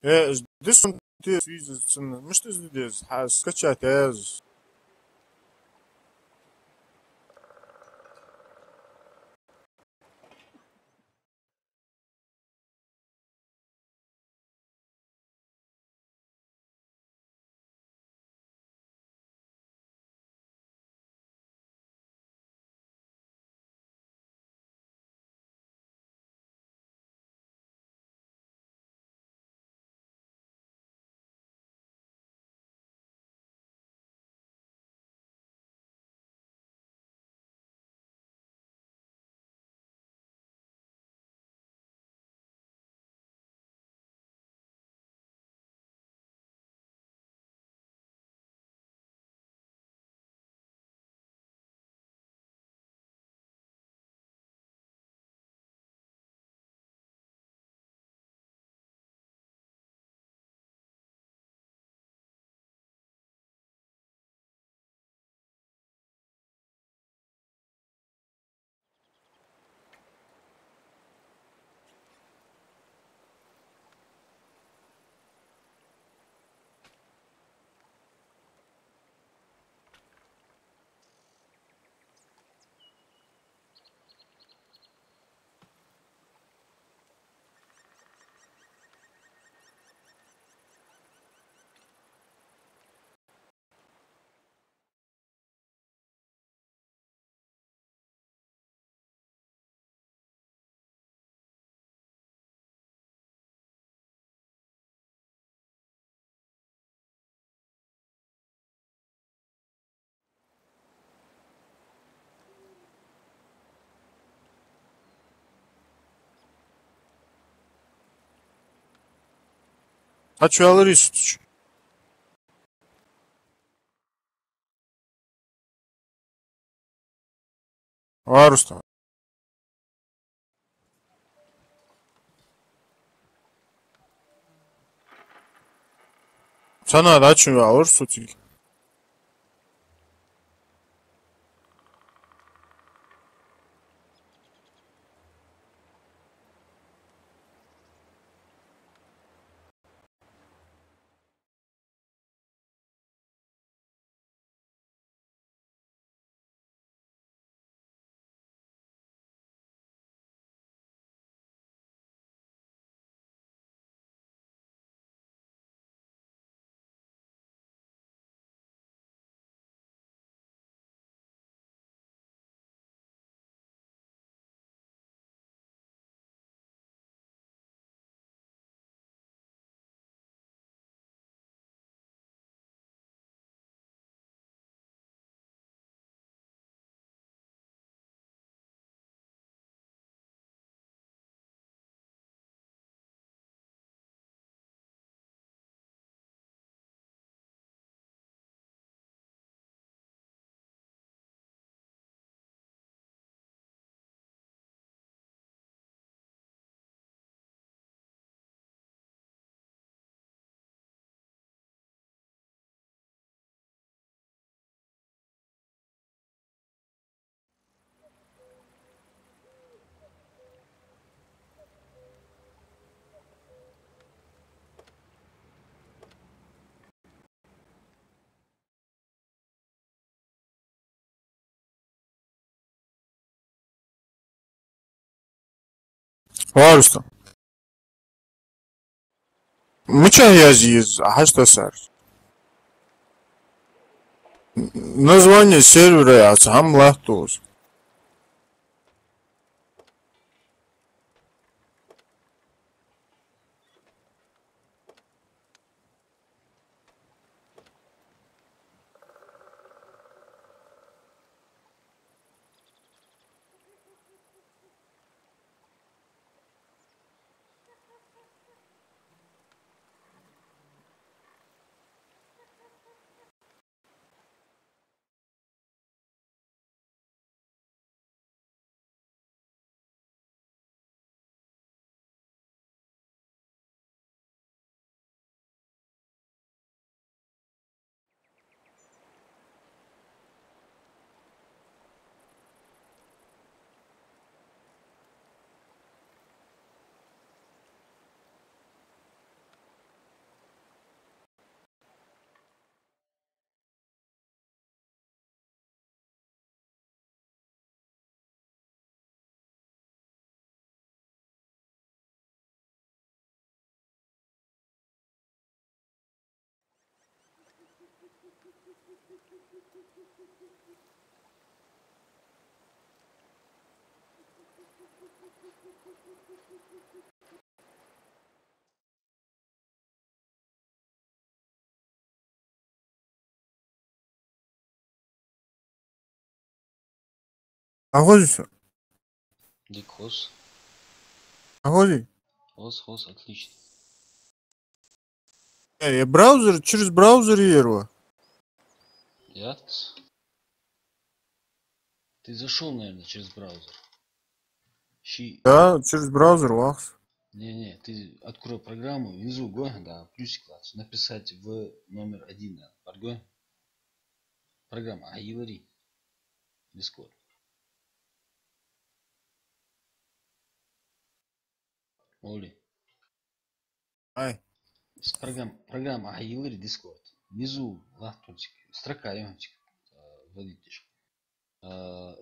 this one is مش this has sketchat as Açığı istiyor. Var usta. Sana da açığı alır sutil. Var usta. Мыча азиз, хастасар. Название сервера сам лахтуз. Находишься? Дик хоз. Находи. Хоз, отлично. Я браузер, через браузер ерва. Яц. Ты зашел, наверное, через браузер. Да, через браузер вахс. Не, ты открой программу, внизу го, да, плюсик класс. Написать в номер 1, да, парго. Программа, говори. Дискорд. Оли. Ай. Программа говори Дискорд. Внизу, лахтунчик, строка, ямчик, вводите.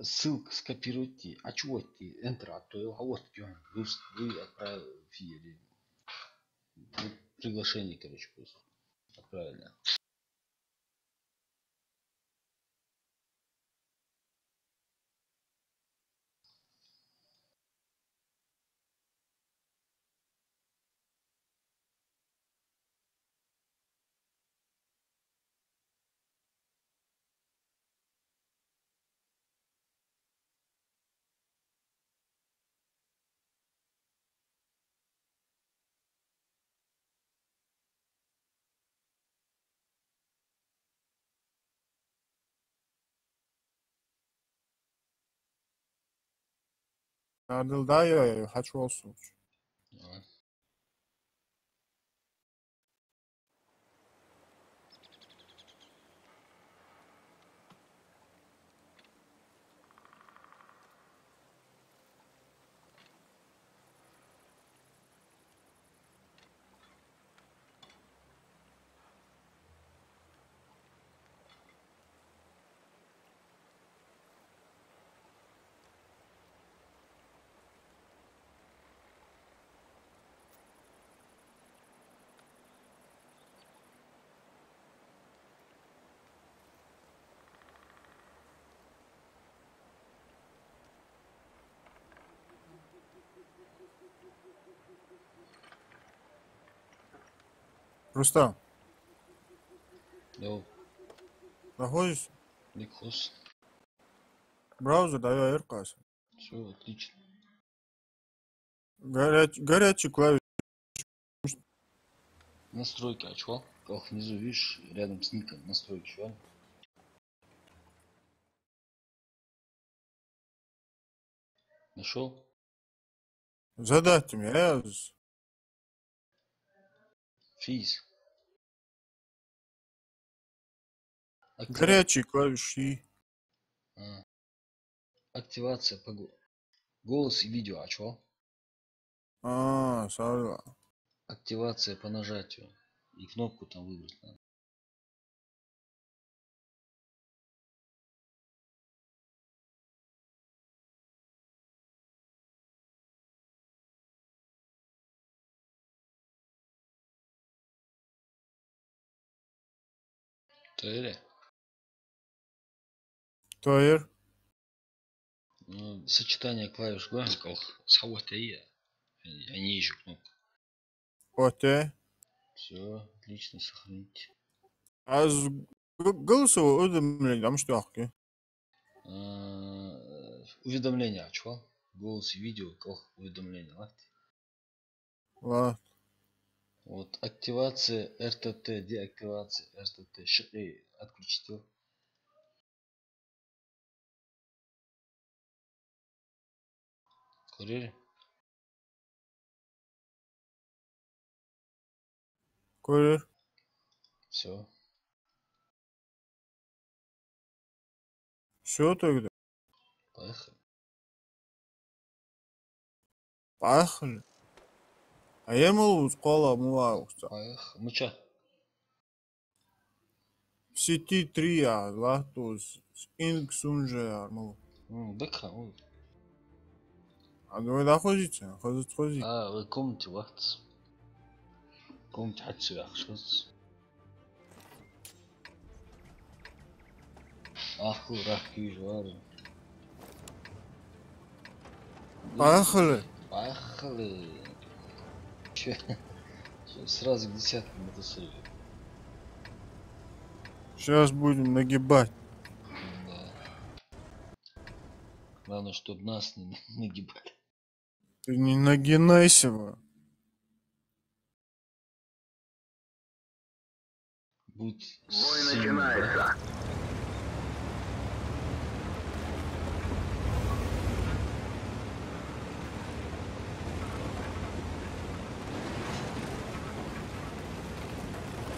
Ссылка скопируйте, а чего ты, Enter, а то вот вы отправили приглашение, короче, просто отправили. Надо, да, я хочу осуч. Рустам, Йоу, находишься? Дик хоз. Браузер, да, я эркас. Все, отлично. Горячий клавиш. Настройки, а чего? Как внизу, видишь, рядом с ником настройки, чего? Нашел? Задать мне, я... Физ. Горячие клавиши. Активация по голос и видео, а чего? Сорва. Активация по нажатию. И кнопку там выбрать надо. Тойре. Тойер. Сочетание клавиш громких с хавотая. Они еще кнопку. Оте. Все, отлично, сохранить. А с голосового уведомления, там что? Уведомления, а чего? Голос и видео, как уведомления, ладно? Ладно. Вот активация РТТ, деактивация РТТ. Отключите. Курили? Курьер. Все. Все тогда. Поехали. Поехали. А я могу школа мувауса. Поехали. Ну чё? В сети 3 латус. Инкс уже арму. Бэкха. А давай доходите, ходи. Вы комнате вахт. Комнате хатсу яхшыз. Ах, рах күйжуар. Поехали. Поехали. Че? Сразу к десятке мотоциклов. Сейчас будем нагибать. Да. Главное, чтобы нас не нагибали. Ты не нагинайся. Будь Бой сильным, да? начинается.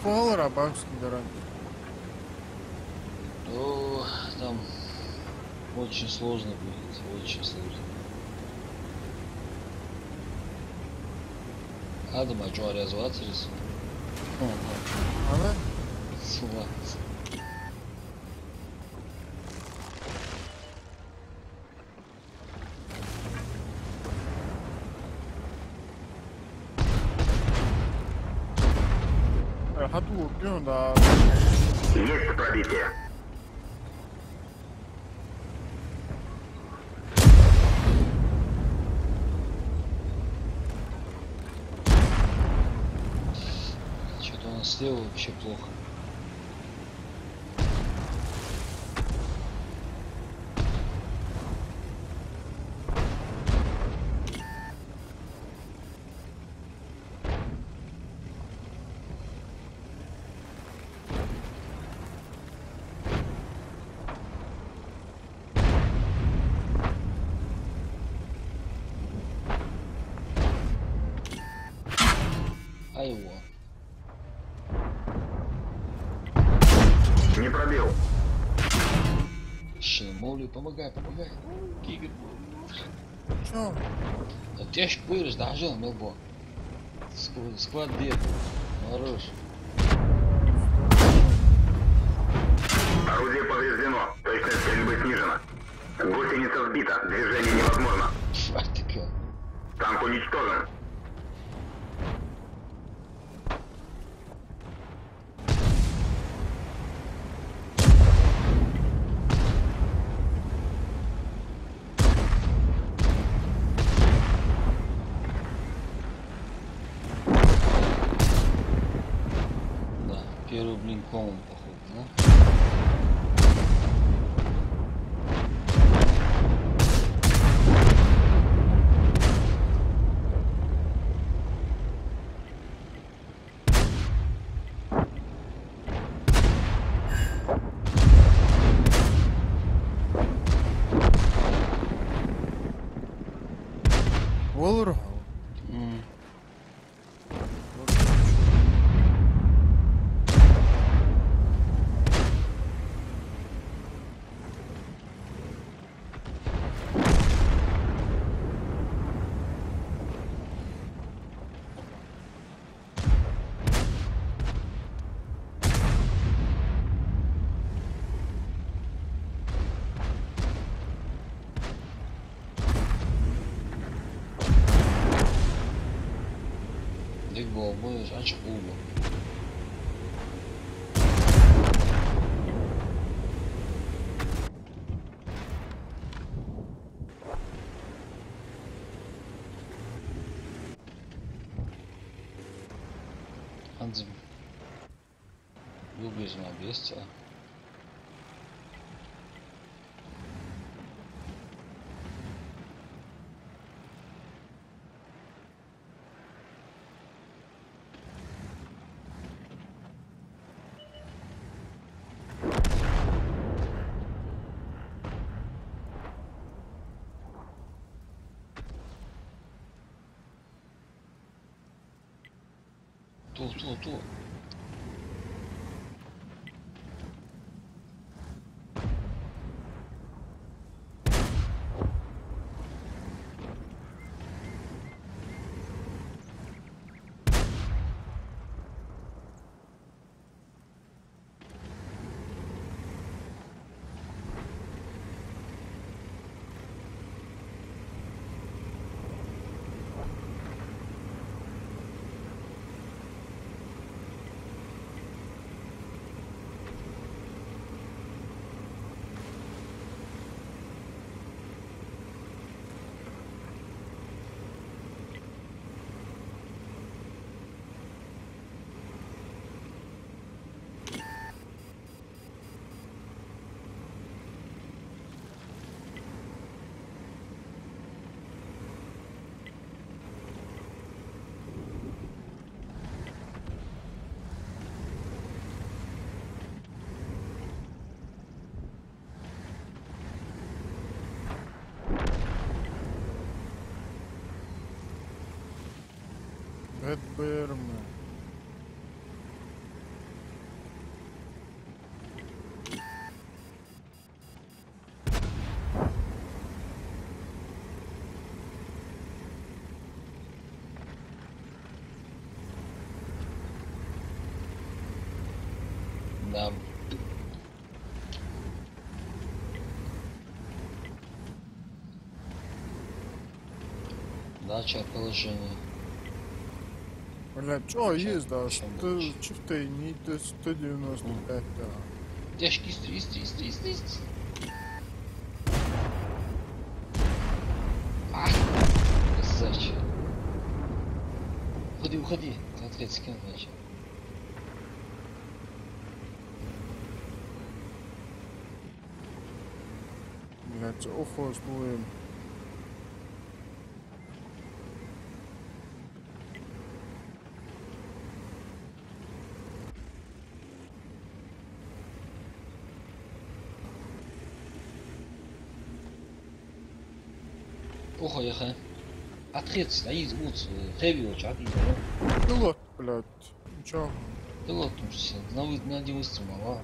Пол рабанской дороги. О, там очень сложно будет, очень сложно. Adam acı oraya зваться. Она? Зваться. Хату убьем, да. Есть пробитие. Что-то у нас слева вообще плохо. А его. Не пробил. Шиномолю, помогай. Кигр. Чё? Ateş buyuruz daha canım ne bu? Склад бед. Хорош. Орудие повреждено. Точность стрельбы снижена. Гусеница сбита. Движение невозможно. Фартика. Танк уничтожен. Да, первый блинком походу, да? Волрал. Легко, будешь, açık bulma. Anzım. Lubisz na miejsce. Tu. Редберма. Да. Дача положение. Блядь, что Чё, есть, да? чем Что дальше? чифты не до 195, да. Тяжкий стрис. А! Красавчик. Уходи. Ты ответ скинул начал. Блядь, охоз будем. Плохо ехай. Ответ стоит, вот, хэви чаты. Пилот, блядь. Ничего. Пилот, на один выстрел мало.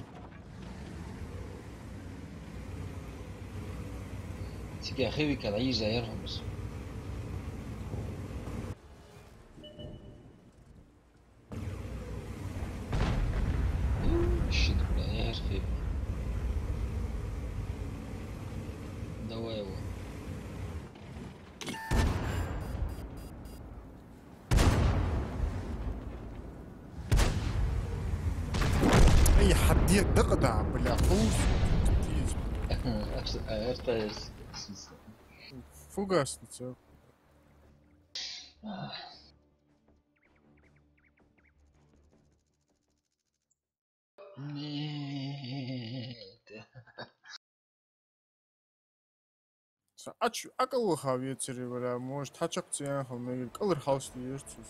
Тебе хэви когда есть заернемся. Щит, бля, я хэви. Давай его. اي حد يقطع بالعقوس РТС. фугасница. Нет. акылы хавьецери бля, может тачак цян хомнегер калыр хаус диерчү.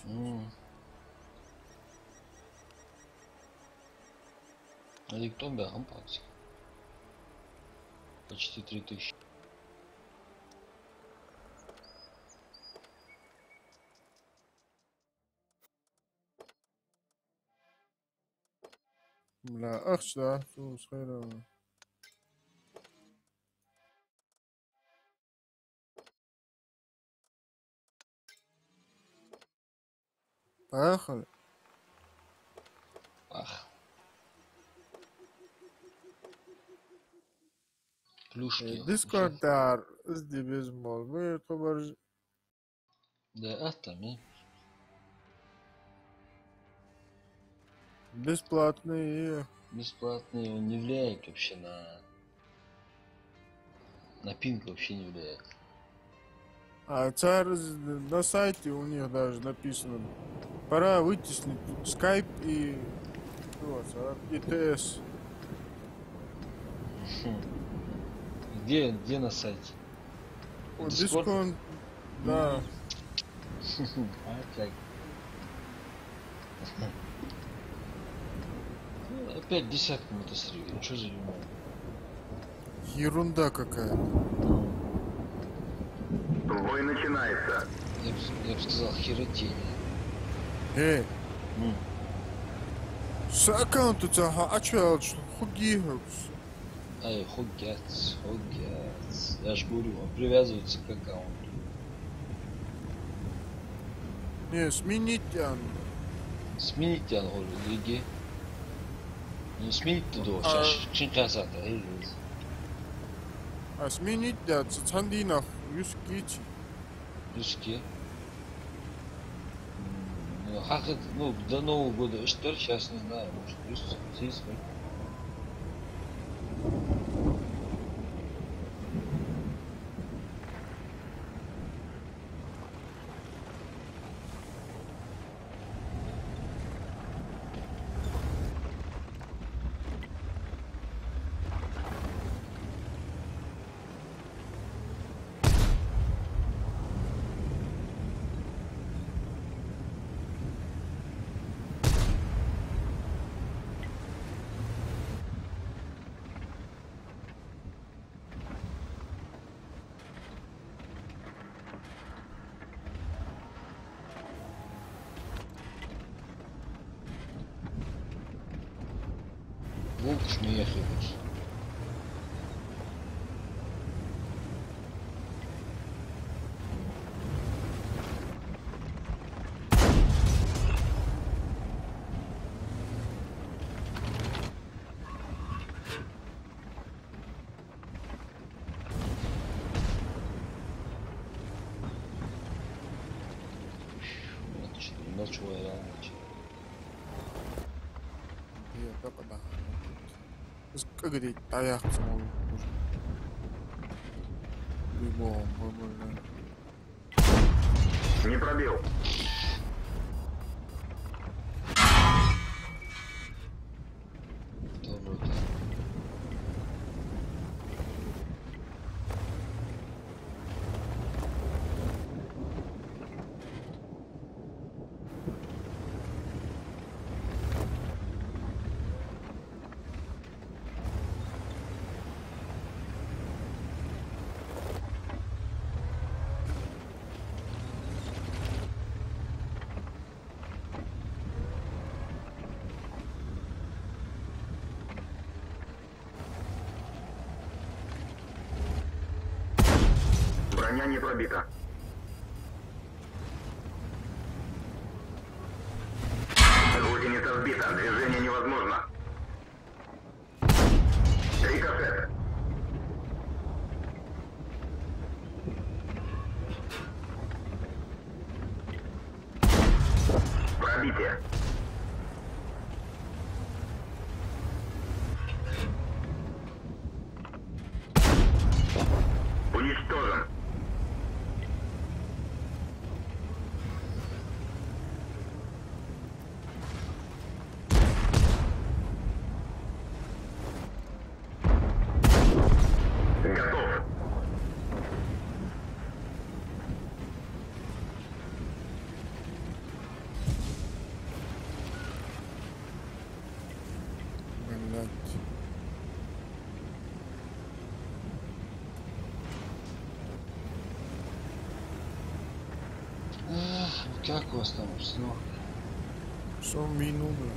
Электron бягам пакси. Почти 3000. Бля, ахч да, фу, схайра. Поехали. Ах. Плюшки. Дискордар ызди без мол. Мы тобар Да, автоми. бесплатные. Бесплатный он не влияет вообще на пинг вообще не влияет. А царь на сайте у них даже написано. Пора вытеснить Skype и ИТС. Где на сайте? Вот Discord? дисконт, да. А как? Опять десятку мы-то срыли. Ну что за юмор? Ерунда какая. Бой начинается. Я бы сказал херотень. Ну. С аккаунта цаха, а чё, хугихакс. Ай, хугяц. Я ж говорю, он привязывается к аккаунту. Не, сменить тян. Сменить ангол лиги. Ну сменить туда. Сейчас красота. А сменить тян, цандинах, юскичи. Плюски. Ну, ну, до Нового года, что ли, сейчас не знаю, может, плюс здесь. Волк не ехал. Ночью я Я да. Как говорить, аяқ самого нужно. Любого, нормально. Не пробил. второй. Броня не пробита. Гусеница сбита. Движение невозможно. Рикошет. Пробитие. Уничтожен. Готов. Блять. Как у вас там обстановка? Что мину, бля?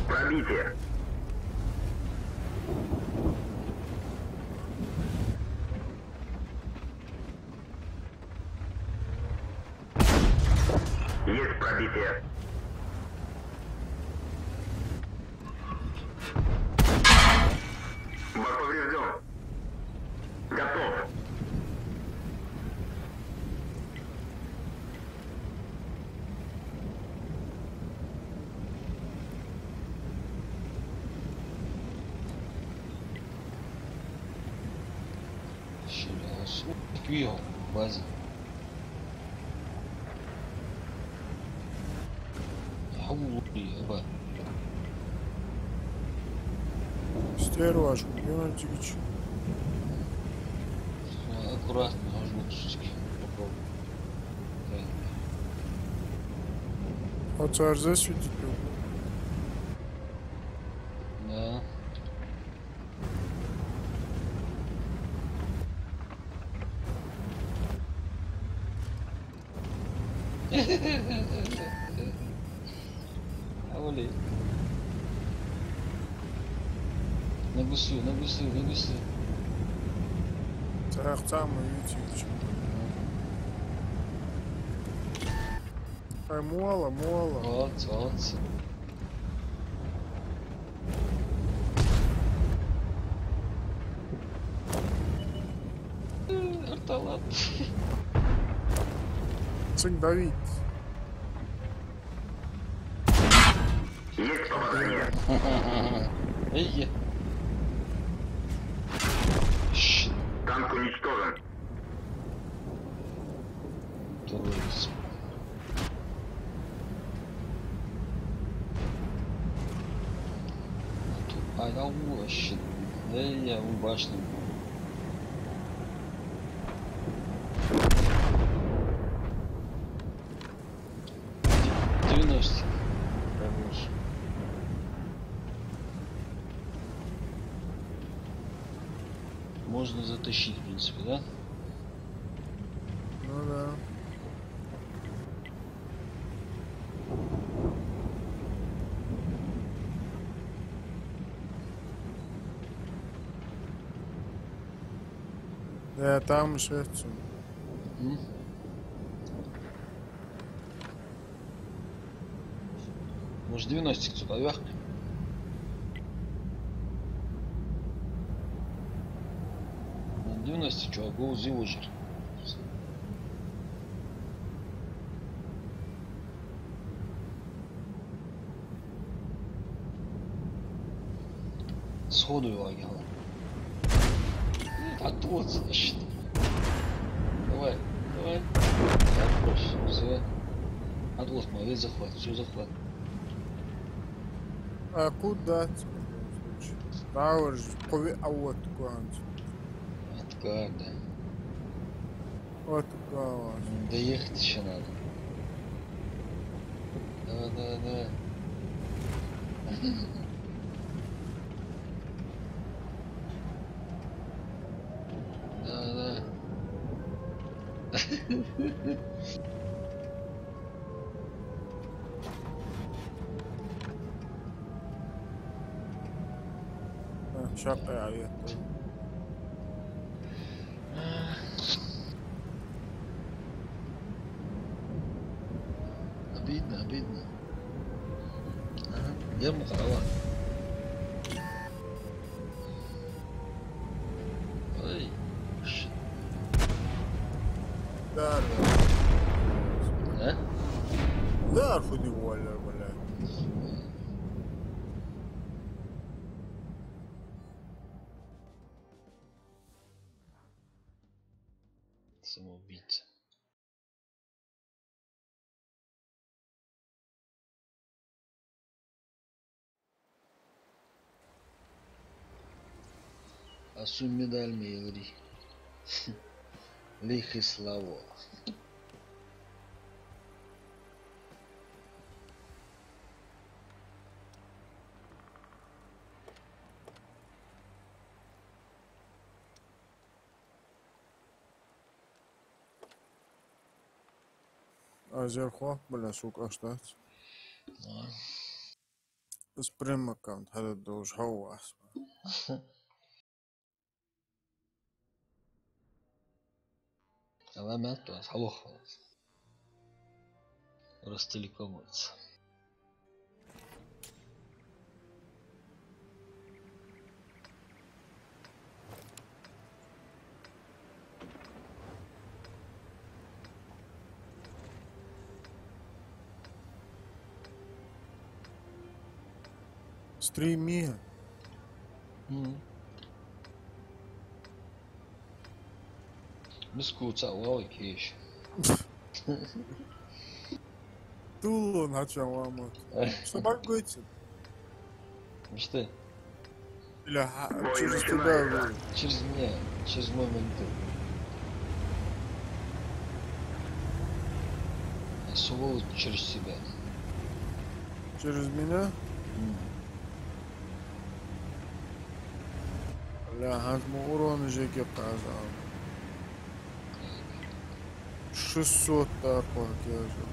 Пробитие. Есть пробитие. Бак поврежден. Готов. Щелялась. Видел в базе. Оба. Стервашку, Геннадьевич. Аккуратно, жмут сучки. Попробуй. А царь засветить его. Да. Авали. На гусу, на гусу, на гусу. Царь самый Витевич. Ай, мало. Молодцы, молодцы. Арталат. Цик давить. Есть попадание. Эй, Танк уничтожен. Понял, вообще. Да я в башню. можно затащить, в принципе, да? Ну да. Да, там еще это. М? Может 90 кто поверх? Ну, 90 чувак, go the watcher. Сходу его агент. Отвод, значит. Давай, давай. Отбрось. Все. Отвод, молодец, захват. Все, захват. А куда тебе в любом случае? Тауэр же, а вот куда-нибудь. Откат, да. Вот куда. Доехать еще надо. Давай, давай, давай. Давай, давай. Şaka ya yetti. Обидно, обидно. Ага. Верно, права. Ой, shit. Да, Да? да, футболер, блядь. Самоубийца. Асу медаль мейли. Лихи слава. Азерхо, бля, сука, штат. Спрем аккаунт, هذا دوش هو اسمه. Аламят, то халох. Ростелекомец. Стрими. Бескуца, лавы кеш. Тулу начал ломать. Что багуете? Что? Бля, Бой через тебя начинается. вы. Через меня, через мой монитор. А сволочь через себя. Через меня? Бля, hazmu урон жеке казал. 600 такой держу.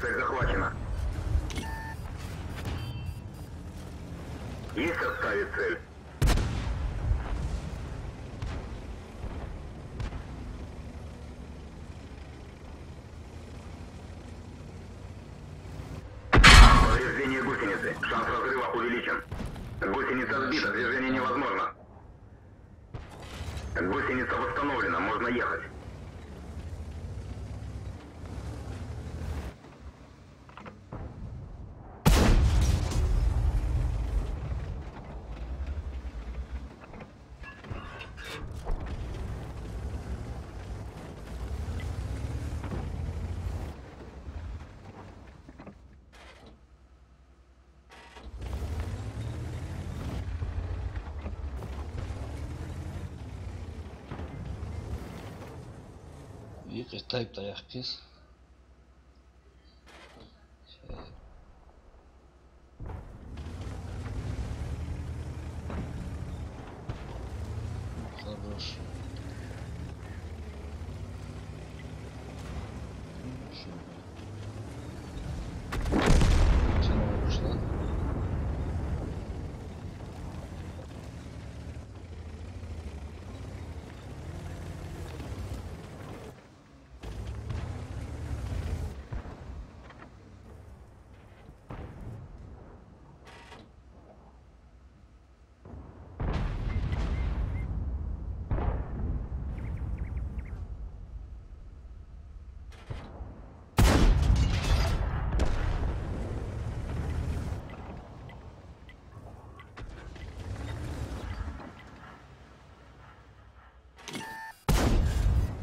Цель захвачена. Есть оставить цель. Повреждение гусеницы. Шанс разрыва увеличен. Гусеница сбита, движение невозможно. Гусеница восстановлена, можно ехать. Тайп таяқ кез. Хорош. Тянула ушла.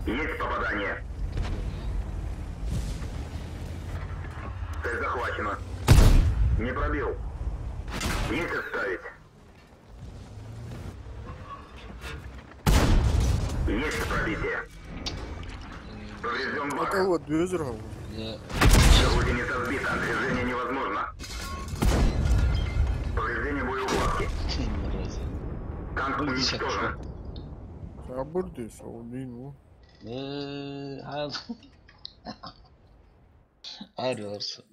Есть попадание. Цель захвачена. Не пробил. Есть отставить. Есть пробитие. Поврежден Это бак. вот две взрыва. Я... Гусеница сбита. Движение невозможно. Повреждение боеукладки. Мразь. Танк Был десяток, уничтожен. Sabır savunayım o. Arıyorsun.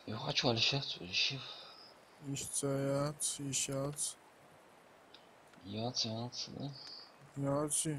Я хочу Алишат, Алишев. İşçiyat, işat, Yat, да? yatsı.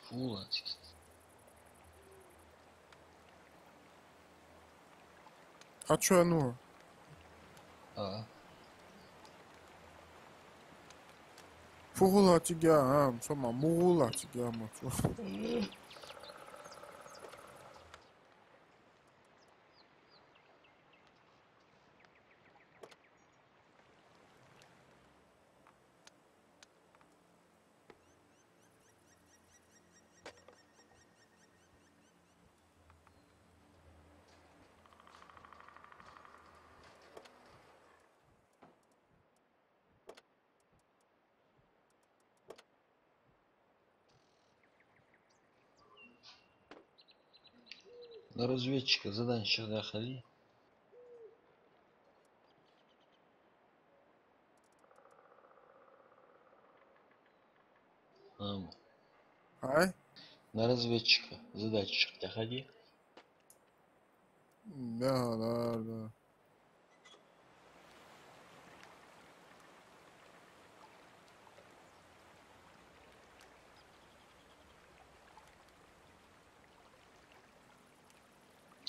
Фулатик. А чё оно? Фугулатик я, сама мугулатик я, мачо. На разведчика задание сюда ходи. Ай? На разведчика задача ходи. Да.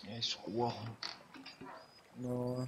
Я искал. Давай.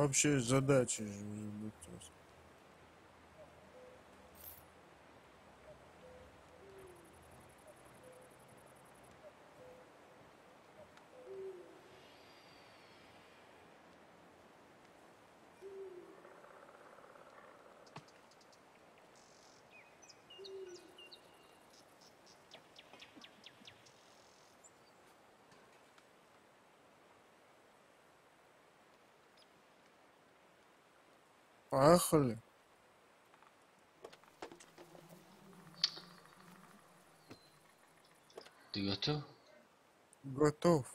Вообще задачи же уже быть. Поехали. Ты готов? Готов.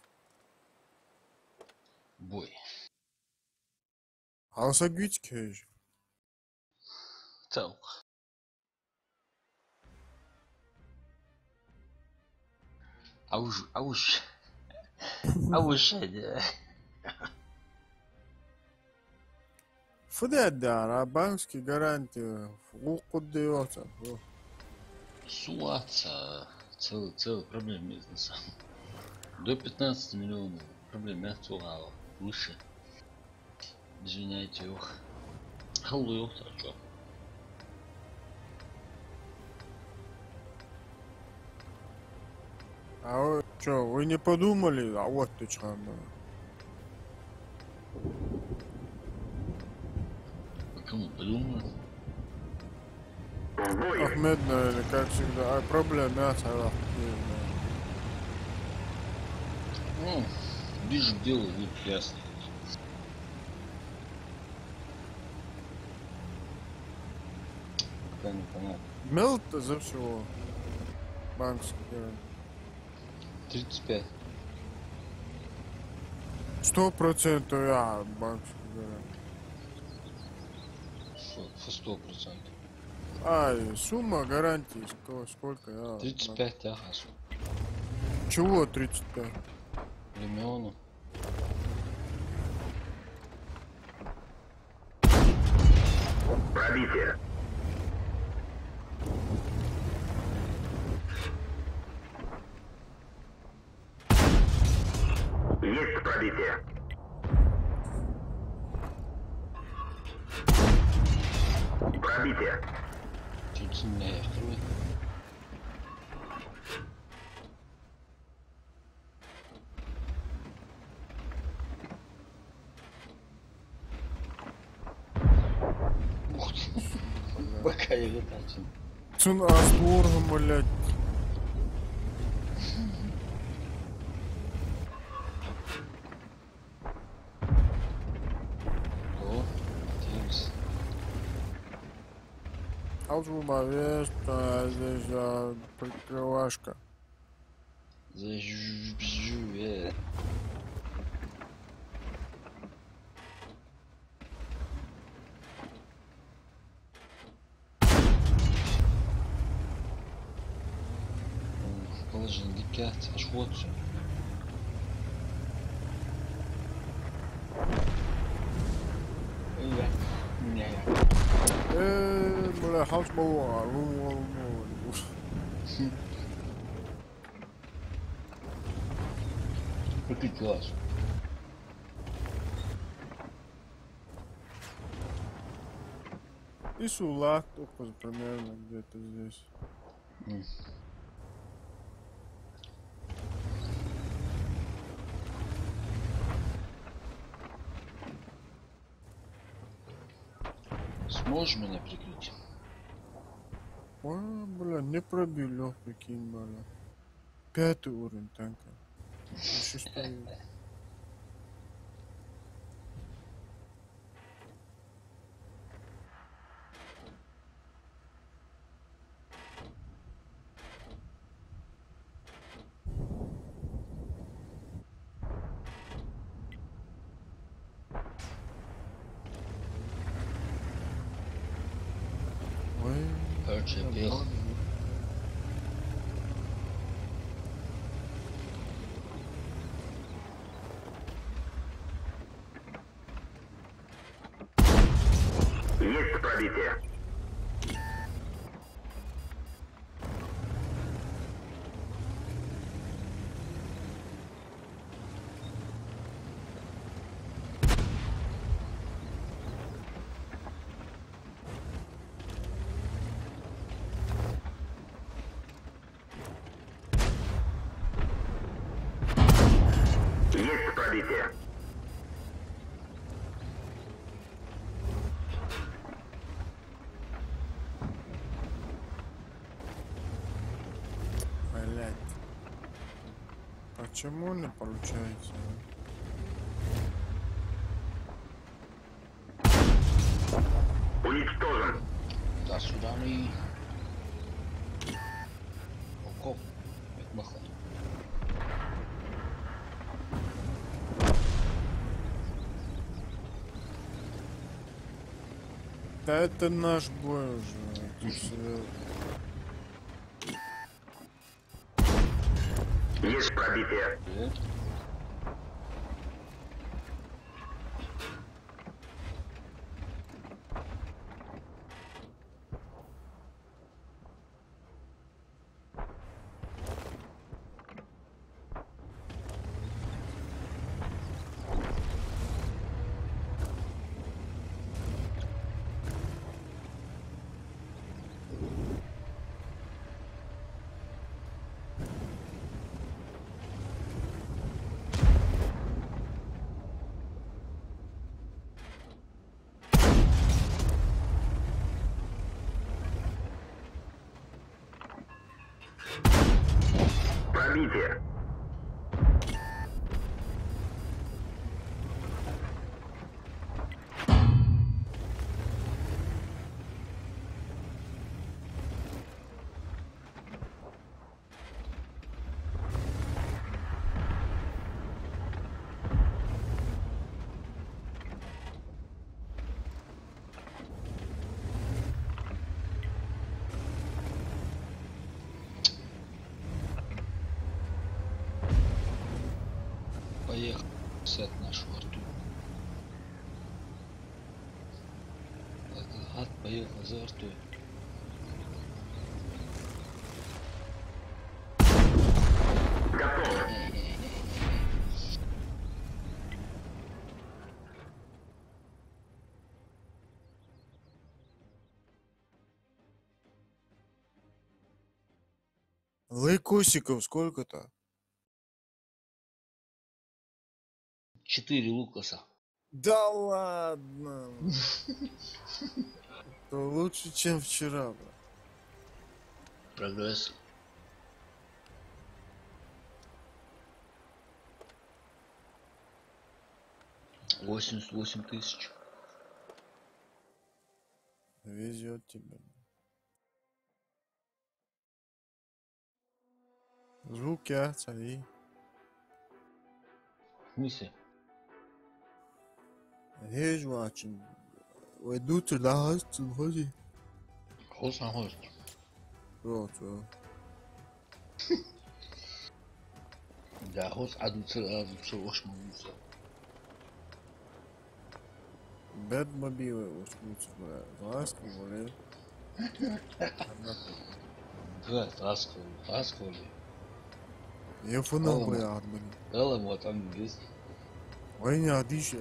Бой. Алса güç кеш. Цел. Ауш. Ауш. Фуде да, банковские гарантии. Укуды yo'qsa. Суаться. Целый проблем бизнеса. До 15 миллионов проблем мягкого выше. Извиняйте, ох. Халло, чё? А вы что, вы не подумали? А вот ты чё. Почему подумал? В бой! Ахмед, наверное, как всегда. А проблем мяса. Ну, ближе к делу будет ясно. Пока не понятно. Мел-то за всего. Банковский гарантии. 35. 100% я банковский гарантии. 100%. Ай, сумма гарантии сколько я? 35 ага. Чего 35? Миллионов. Пробитие. Есть пробитие. Пробитие. Чуть сильнее открой. Ух ты. Пока я летаю. Цена асборгом, блядь. О, Тимс. Алжума веста, здесь прикрывашка. Зажжу. Положение дикят, аж вот все. Бля, хаусбауа. Какой класс. И Сулат только примерно где-то здесь. Сможешь меня прикрыть? А, бля, не пробил, прикинь, бля. 5 уровень танка. 6. Ой, Перчепил. Есть пробитие. Почему не получается? Уничтожен. До свидания. Окоп. Махай. Да это наш бой уже. Ты серьёзно? Есть пробитие. Пробитие. Поехал. Сет нашу арту. Этот гад поехал за артой. Готов. Лайкосиков сколько-то? 4 Лукаса. Да ладно. То лучше, чем вчера, брат. Прогресс. $88 000. Везет тебе. Звук я, цари. В смысле? Here's watching. We do to the house to hoodie. Хост на хост. Вот. Да, хост адуцер ошмуса. Bed мобилы ускутся, бля. Ласки, бля. Да, ласковый. Я фунал, бля, бля. Дала ему там есть. Ой, не одище.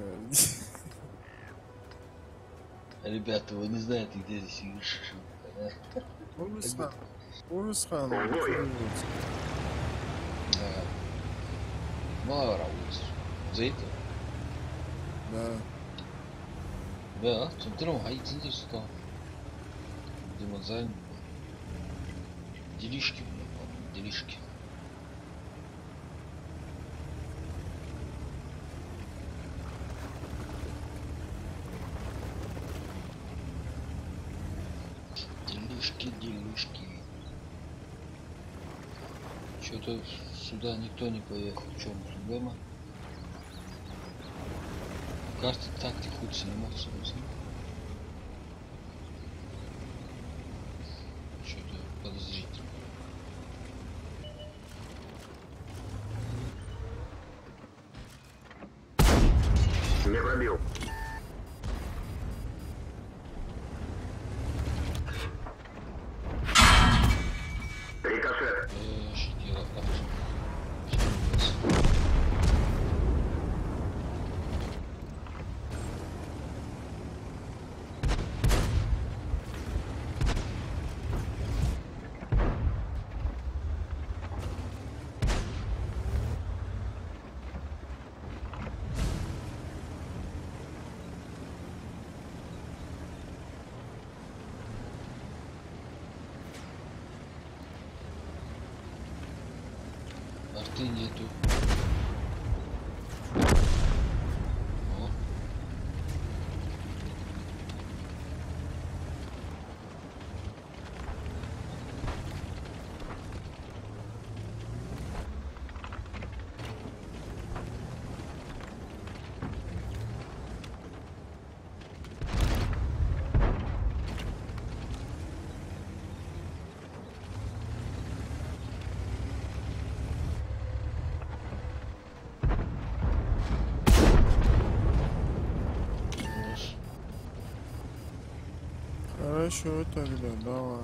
Ребята, вы не знаете, где здесь Игорь. Урусхан. Мало работать. За это? Да. Да, центром гаити стал. Демонзаль. Делишки, делишки. Делишки. Что-то сюда никто не поехал. В чем проблема? Карты тактик хоть сниматься не знаю. Что-то подозрительно. Не пробил. Рикошет. Дело так. Арты нету. Хорошо тогда, давай.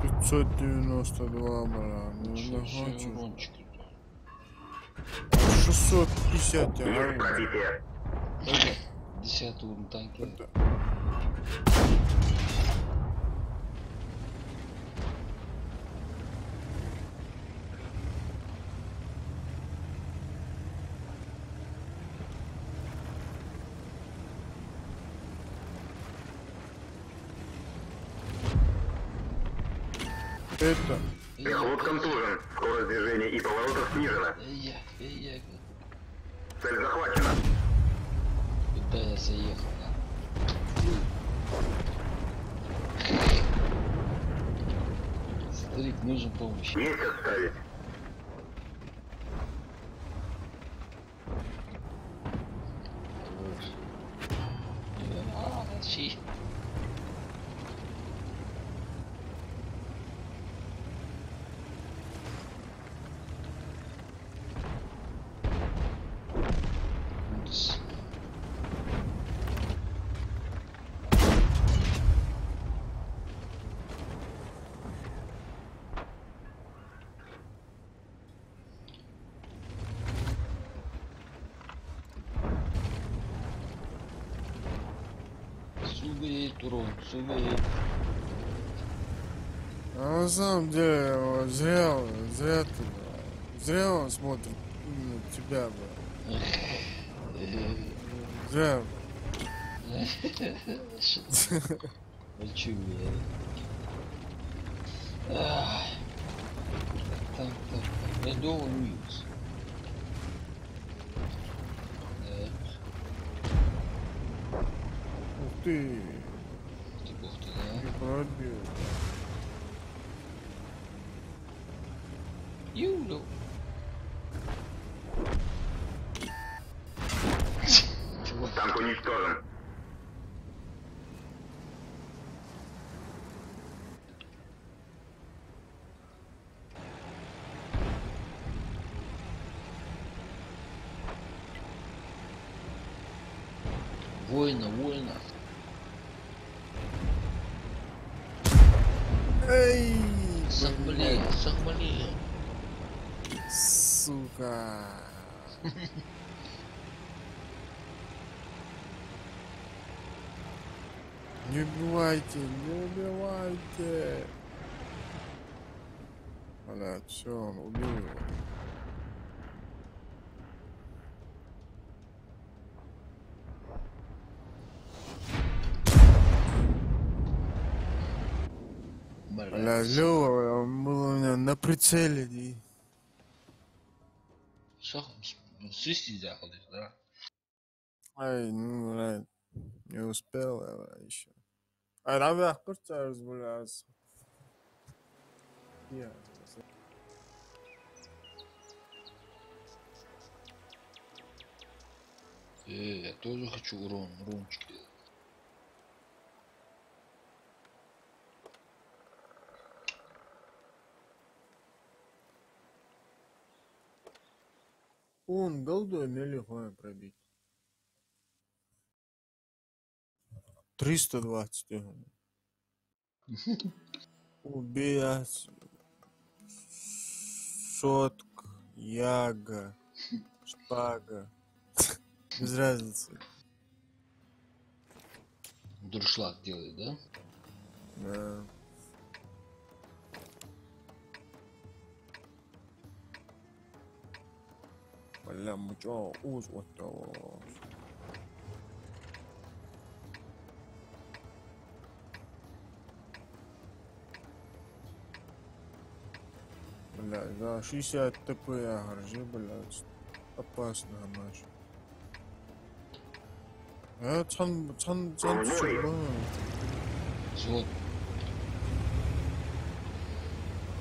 Пятьсот 92, бля, ну не хочу. Урончик. 650 Есть тягай. пробитие. Это 10 уровень танки. Это. Пехот контужен. Скорость движения и поворотов снижена. Я Цель захвачена. куда я заехал, да? Старик, нужен помощь. Есть отставить. Молчи. Сугреет урон, сугреет. А на самом деле, вот, зря ты, зря он смотрит именно тебя, бля. Зря. Хочу меня. Так. Редовый Уилс. Ух ты, Ух ты, да? не пробил. Юлю. Танк уничтожен. Война. Эй, Сахмали. сука. Не убивайте. Блядь, все, он убил его. Бля, Лёва, он был у меня на прицеле. Сысти заходишь, да? Ай, ну, блядь, не успел я еще. Ай, наверх просто разбавляется. Я тоже хочу урончик. Он голдой нелегко пробить. 320. Убить. Шотка, яга, шпага. Без разницы. Дуршлаг делает, да? Да. Бля, мы чё, вот того. Бля, за 60 ТП я горжи, блядь. Опасно, ночь. чан Ой. чуба. Вот.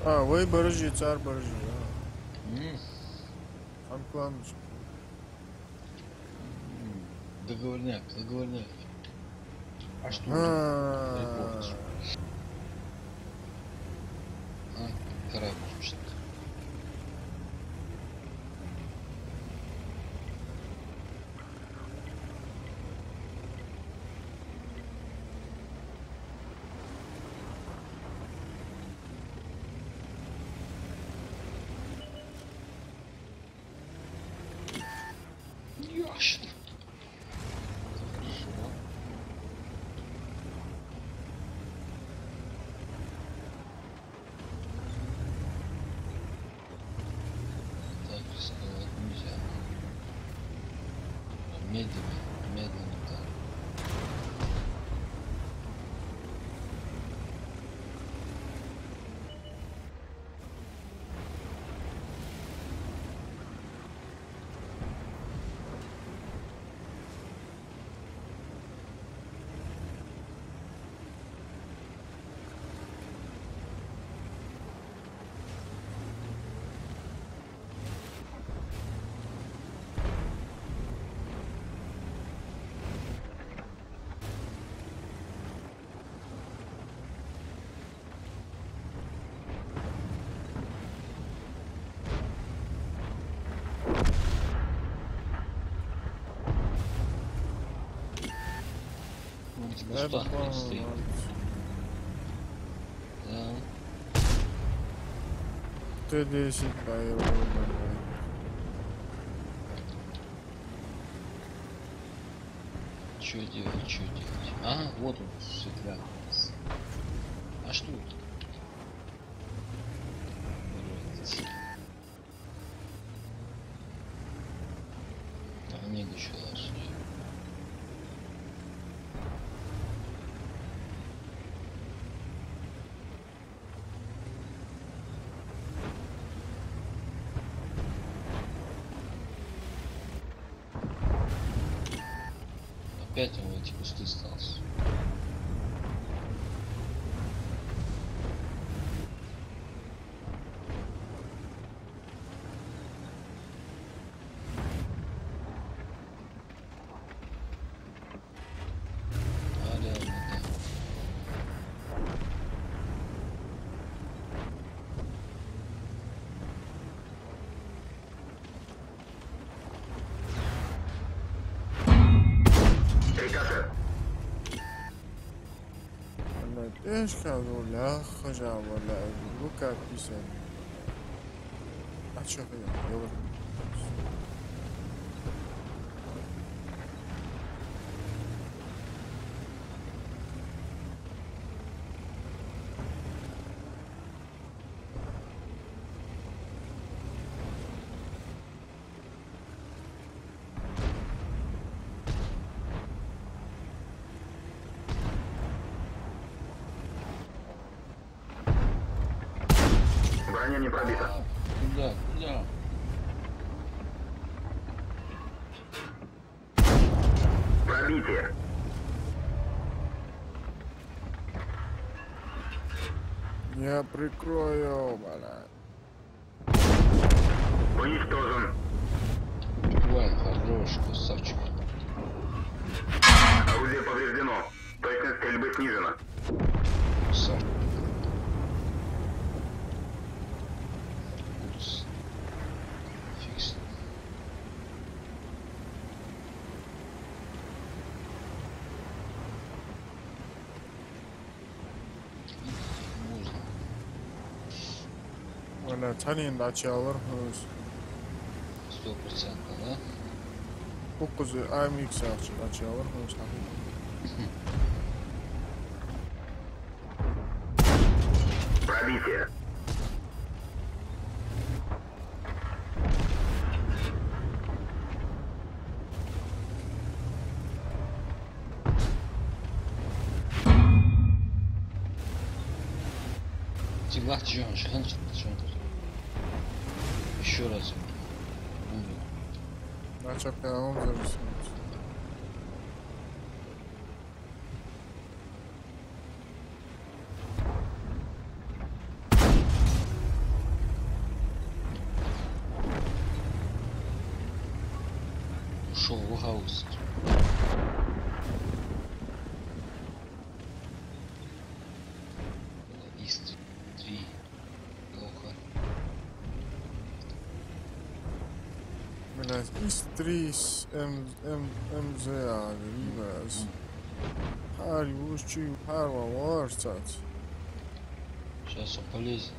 А, вы барыжи, царь барыжи. М, Анклан. Договорняк. А что? А, Репорт. А, корабль. Ясно. Хорошо. Так, рисковать нельзя. Медленно так. Он в это кустах блядь, стоит. Да. Т-10 поехал. Что делать? А, вот он, светляк. А что это? А не еще раз. Опять он в эти кусты остался. А, реально, да. Рикошет. ايش كانوا لا خجا ولا لوكا بيسن اشوف يلا Броня не пробита. Куда? Пробитие. я прикрою бля Уничтожен. Ой, хорош, красавчик. Орудие повреждено. Точность стрельбы снижена. Красавчик. Курс. Фикс. Можно. бля танин началыр 100%, да? 9 AMX началыр Пробитие. Тиглах, что? Еще раз. начал каналом зависит пошел в хаус. Ист 3. Плохо. Блядь, ИС-3 с МЗА, Ривас. Харри, ушчи, Харва, Варцац. Сейчас он полезет.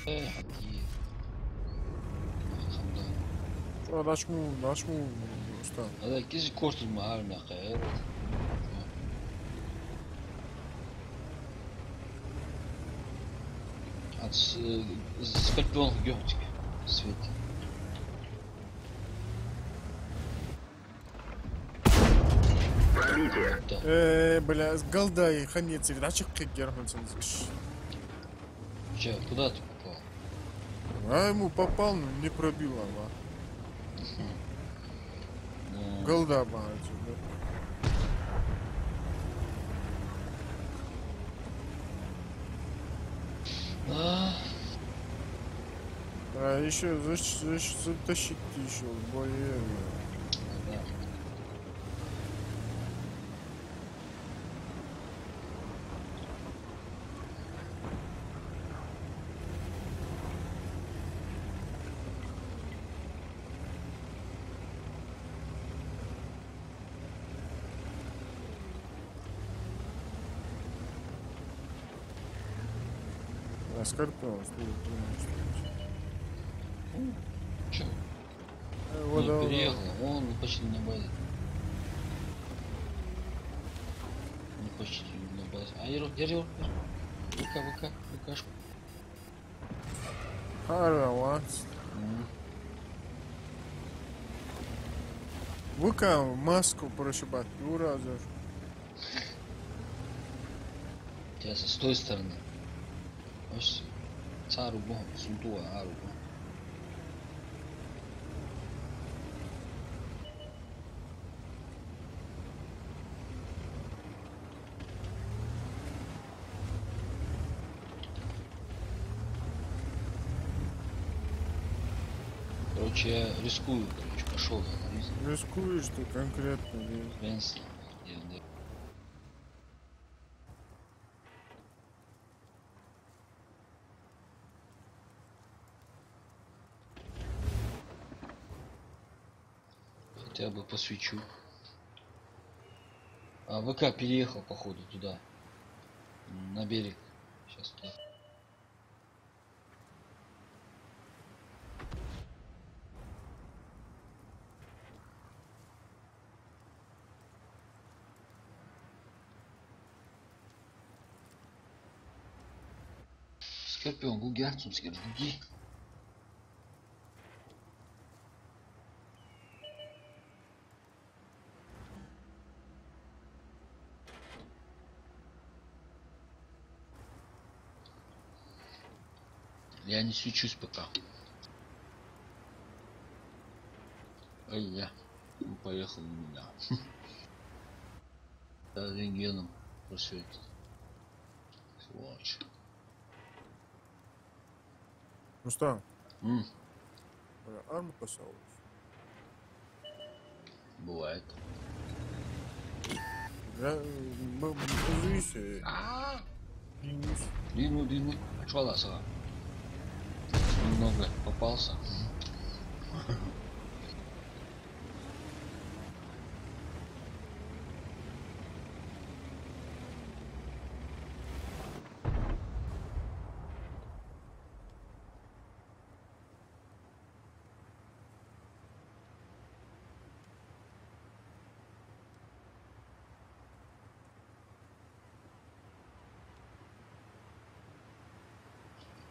Хоккей. Что, дашму, что? هذا كيس كورت المعارنة خير. Скорпион гёртик. Свет. Пробитие. Да. Бля, с голдай, ханец, дачек германцем. Че, куда ты попал? А ему попал, но не пробил, ага. Голда, багатый, да. А еще затащить еще в бое. Да. А Скорпион, что Че? вот Ну, переехал, он почти на базе. Ну, почти на базе. А, Ярил. ВКшку. Харва, ВК маску прошибать, уразер. Сейчас с той стороны. Ось цару бом, сунтуа ару. Короче, я рискую, пошел на риск. Рискуешь ты конкретно, Венс. Хотя бы посвечу. А ВК переехал, походу, туда. На берег. Сейчас туда. Скорпион, гуги, арцумский, гуги. Я не свечусь пока. Ай, я. Ну, поехал на меня. Да, рентгеном просветит. Сволочь. Ну что, Бля, арму касалась. бывает. Я боюсь. Двинул. Чё сага? Немного попался.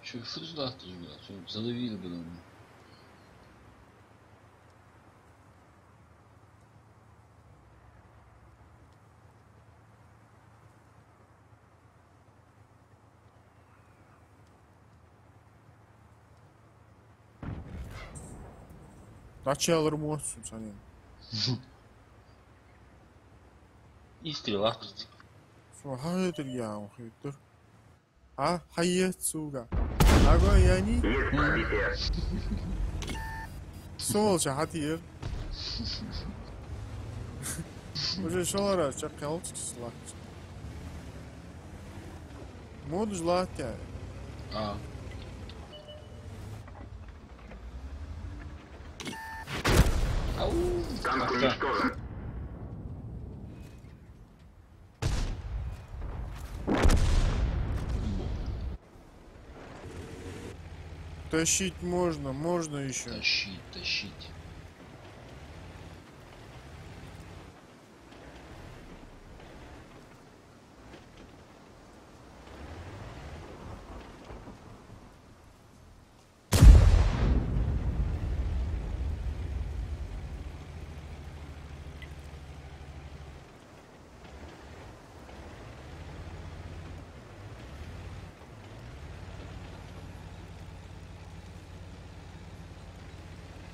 Че, что туда ты, блядь? Задавили бы, наверное. Начал ремонт, санин. И стрела в принципе. Hayırdır ya hayırdır. Ha hayet suga. Ago yani Есть пробитие. sol şahatır. Уже şolara çakal çıkışlar. Mod жлать ya. А. Ау. Танк Ах, да. уничтожен. Тащить можно, можно еще. Тащить, тащить.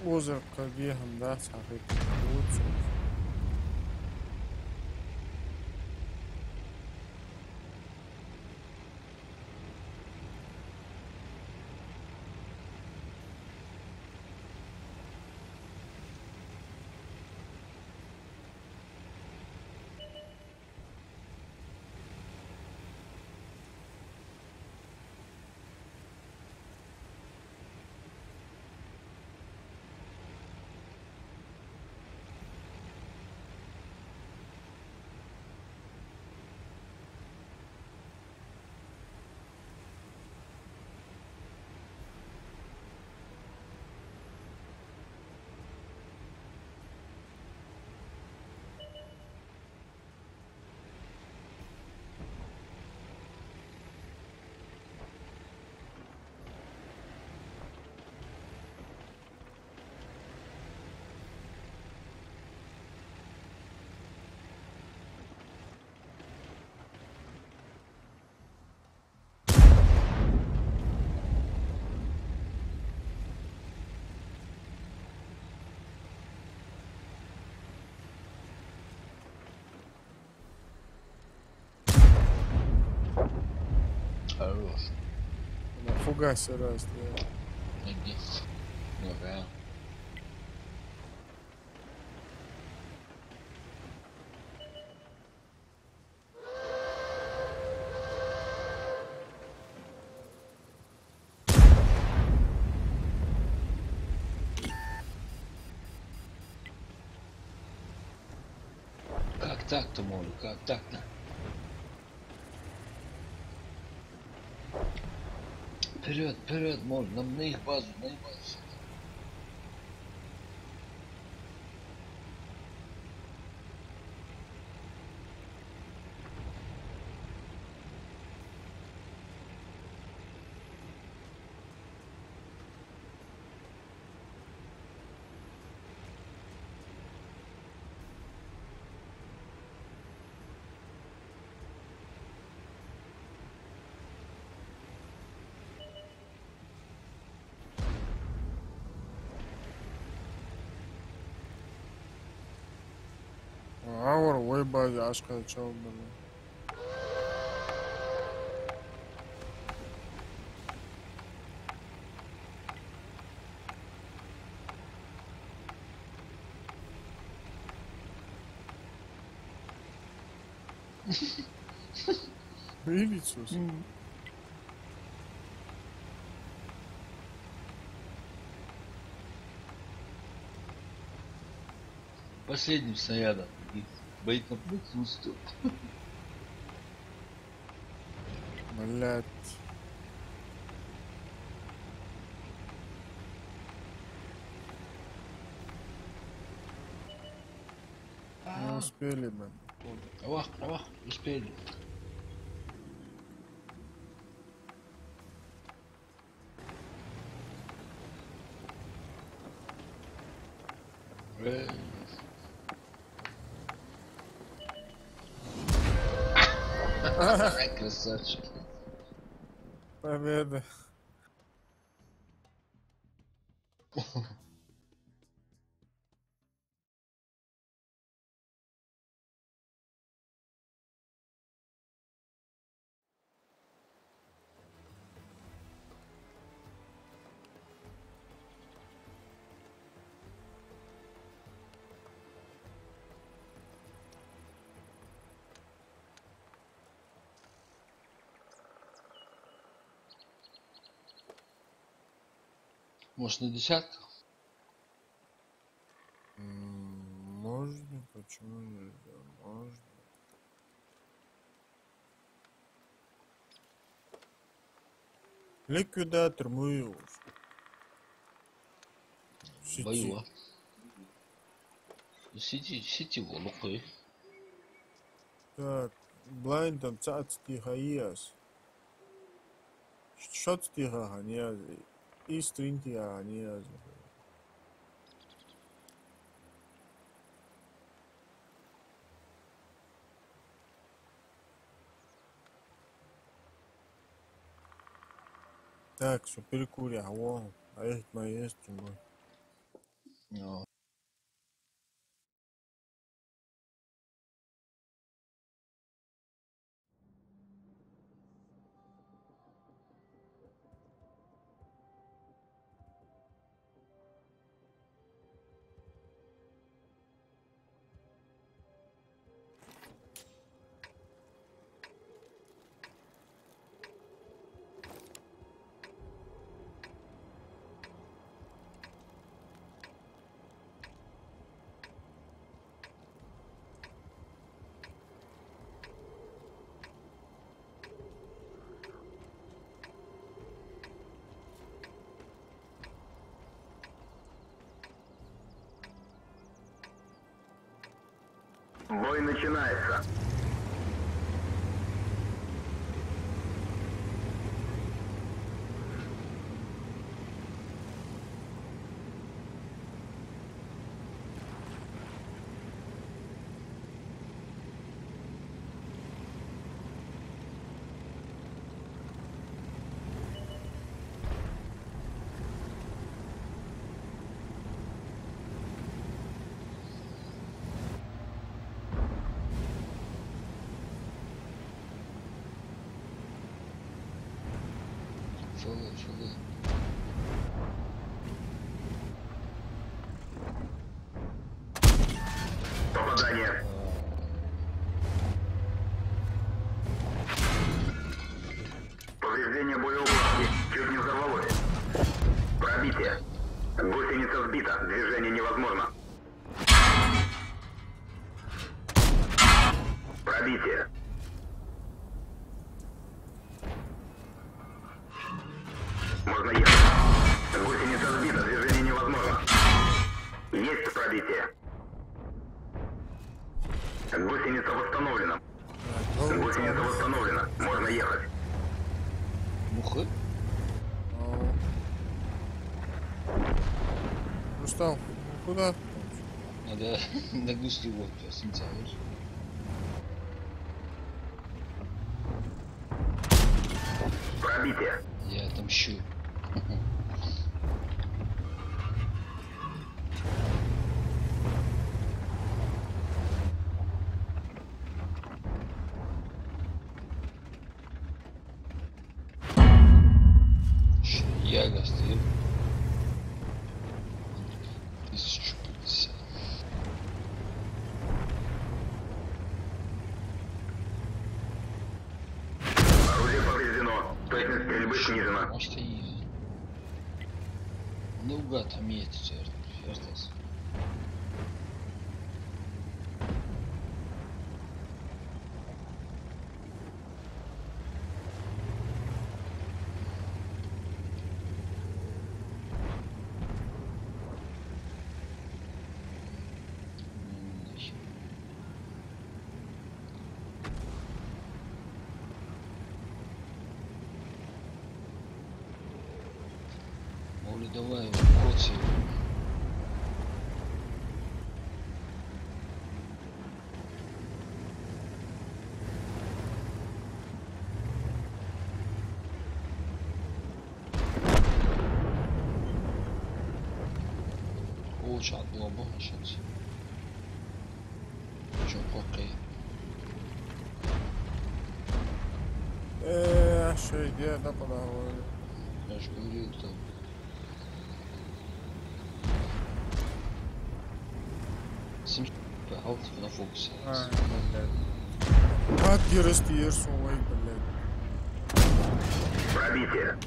Озерка бегом, да, сахар. Лучше. Хорош. Фугасе раз, да. Ноги. Нога. Как так-то, Молю, как так-то? Вперед, вперед, Моль, нам на их базу, на их базу. Ауыр ойбай ашқан чалды. Видите? Последним снарядом. И боекомплект устал. Блять. Не успели, блин. Авах, авах, успели. Эй. Красавчик. Победа. Может, на десятках? Можно, почему нельзя? Можно. Ликвидатор мыл. Боюла. Сетевой лухой. Так, блайндом цацки хаиас. Шотки ханиаз. И стринки ханиаз. Так, что перекури, а их есть чумой. Бой начинается. Шалы. Попадание. Повреждение боеугодности. Чуть не взорвалось. Пробитие. Гусеница сбита. Движение невозможно. Пробитие. Можно ехать. Гусеница сбита. Движение невозможно. Есть пробитие. Гусеница восстановлена. Гусеница восстановлена. Можно ехать. Мухы? Устал. Куда? Надо на гуслевой сентябрь. Пробитие. Я отомщу. Яга стоит. 1050. Орудие повреждено. Точность стрельбы снижена. Может и наугад метить, Эртас. Оля, давай, против. Uçak bomba сейчас. Что окей. Что идея, да, подавай. Я же говорил, что Алт на фокусе. Блядь. Отъезд, свой, блядь. Пробитие.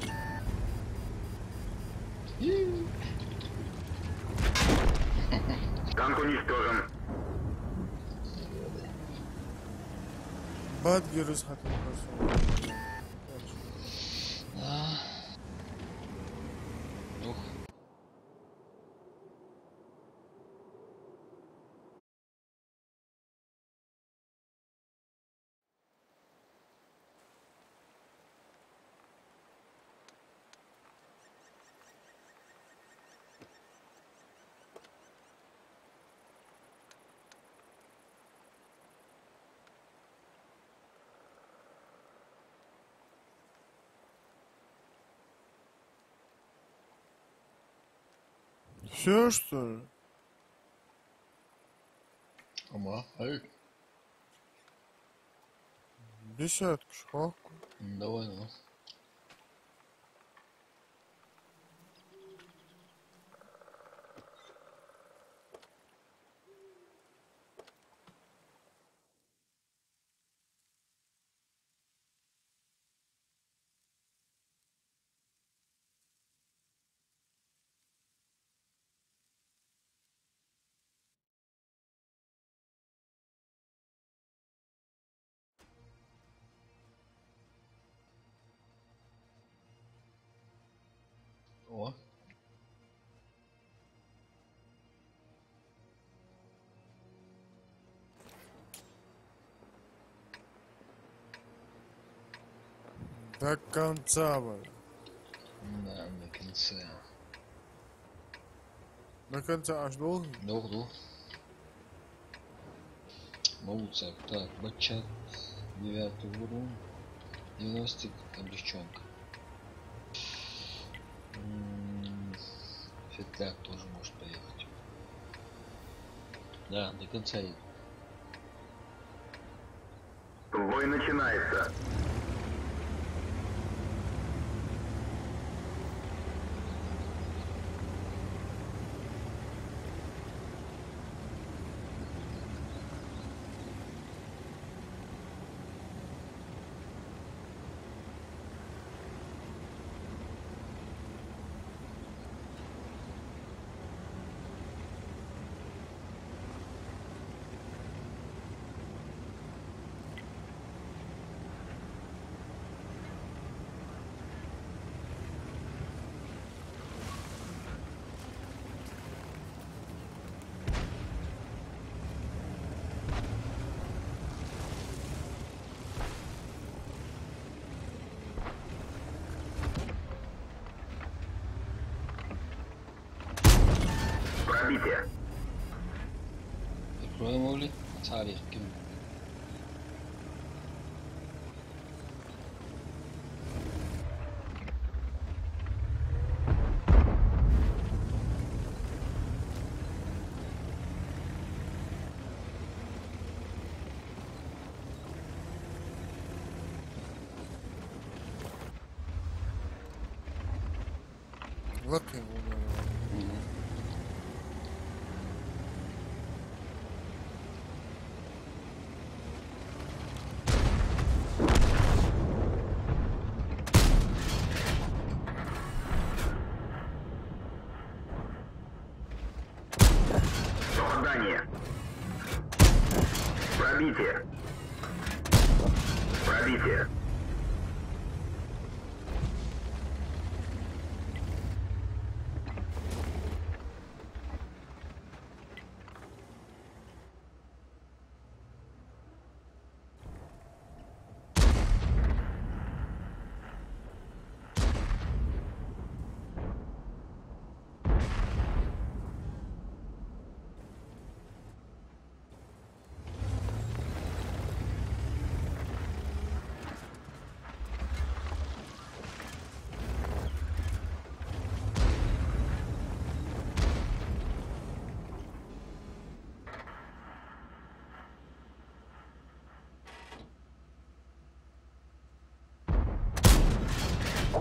Танк уничтожен. Badger is hat person. Ух. Все что ли? Ама, ай. Десятку шахку. Давай, ну. О. До конца, блин. Да, на конце. До конца аж долго? Долго. Мауцак. Так, Бачат. 9-й урон. 90 облегченка. Фитляк тоже может поехать. Да, до конца едет. Бой начинается. Пробитие. Прикроем Оли. Царь. Лапки его, наверное. Попадание. Пробитие. Пробитие.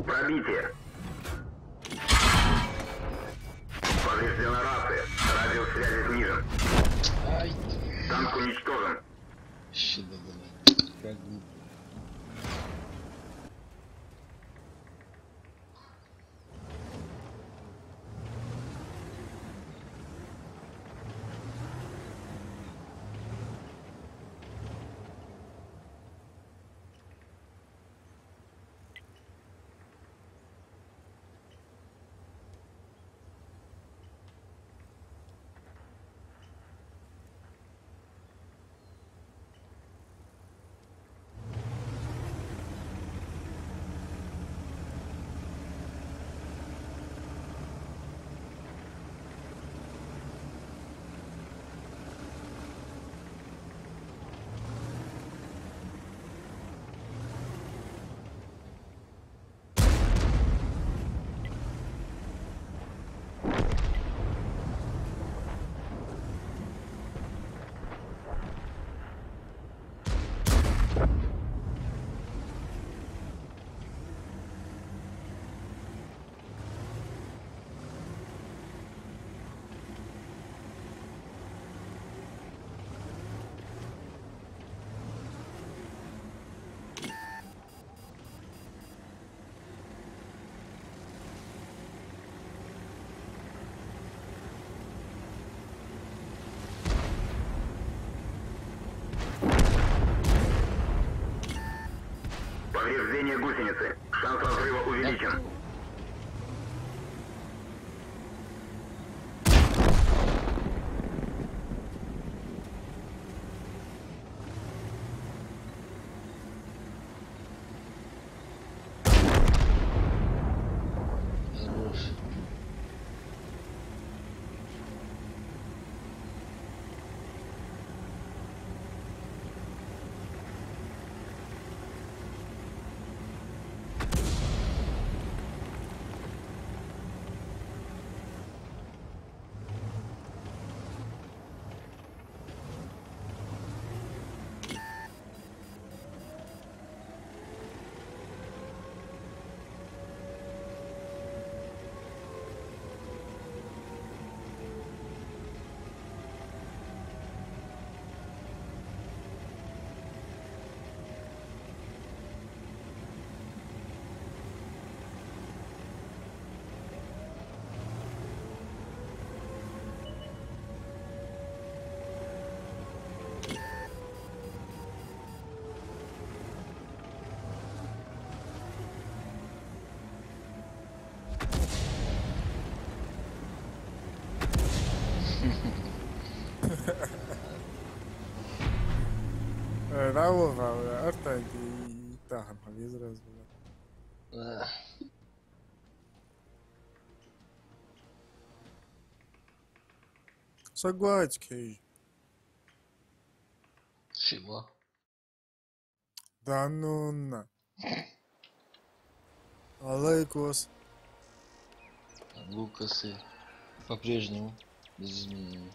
Пробитие. Повреждена рация. Радиус связи снижен. Ай, Танк уничтожен. щит догнать. Как глупо. гусеницы. Шанс разрыва увеличен. Хорош. Рауга, Артанти и Тахан, без разговора. А, Согласен, Кейдж. чего? Да ну на. Алейкос. Лукасы. По-прежнему. Без изменений.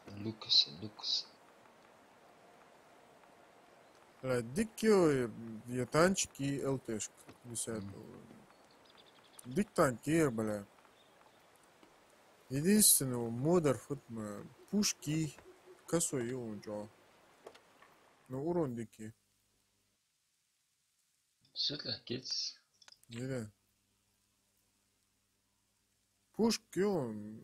Лукасы. Дикие я танчики и ЛТшка 10 Дик танкер, бля. Единственного модер футма пушки косой он джо. Но урон дикий. Светлый кетс. Не да. Пушки он